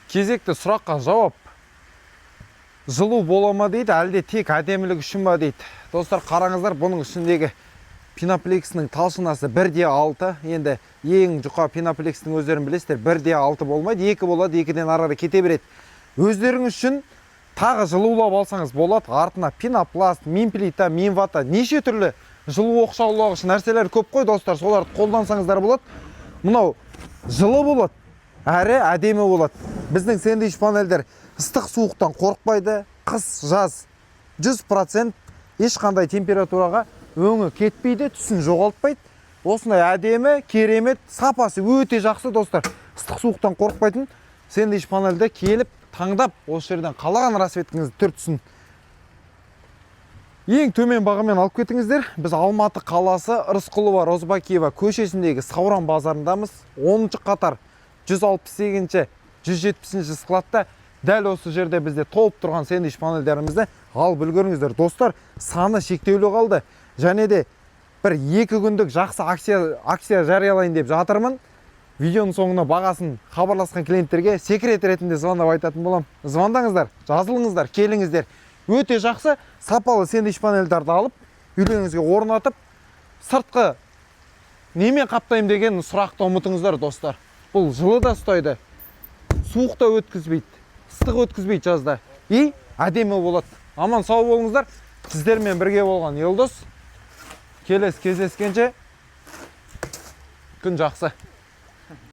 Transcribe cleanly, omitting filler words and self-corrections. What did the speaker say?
Кезекті сұраққа жауап. Жылу бола ма дейді, әлде тек әдемілік үшін ба дейді. Достар, қараңыздар, бұның ішіндегі пеноплексінің талшынасы 1,6. Енді ең жұқа пеноплексінің өздерін білесіздер, 1,6 болмайды, 2 болады, 2-ден ары кете береді. Өздеріңіз үшін тағы жылулап алсаңыз болады. Артына пенопласт, минплита, минвата, неше түрлі жылу оқшаулағыш нәрселер көп қой, достар. Соларды қолдансаңыздар болады. Мынау жылы болады, әрі әдемі болады. Біздің сэндвич панельдер ыстық суықтан қорықпайды. Қыс, жаз 100% ешқандай температураға өңі кетпейді, түсін жоғалтпайды. Осындай әдемі, керемет, сапасы өте жақсы, достар. Ыстық суықтан қорықпайтын сэндвич панельді келіп, таңдап, осы жерден қалаған расцветкіңізді түртсін. Ең төмен бағамен алып кетіңіздер. Біз Алматы қаласы Рысқұлова Розбакиева көшесіндегі Сауран базарындамыз. 10-шы қатар 168-ші 170-ші складта дәл осы жерде бізде толып тұрған сэндвич панельдерімізді алып үлгеріңіздер. Достар, саны шектеулі қалды. Және де бір 2 күндік жақсы акция жариялайын деп жатырмын. Видеоның соңына бағасын хабарласқан клиенттерге секрет ретінде звондап айтатын болам. Звондаңыздар, жазылыңыздар, келіңіздер. Өте жақсы, сапалы сэндвич панельдерді алып, үйлеріңізге орнатып, сыртқы немен қаптайым деген сұрақты ұмытыңыздар, достар. Бұл жылы да ұстайды, суықта өткізбейді, ыстық өткізбейді жазда. И әдемі болады. Аман сау болыңыздар. Сіздермен бірге болған Елдос. Келесі кездескенше күн жақсы.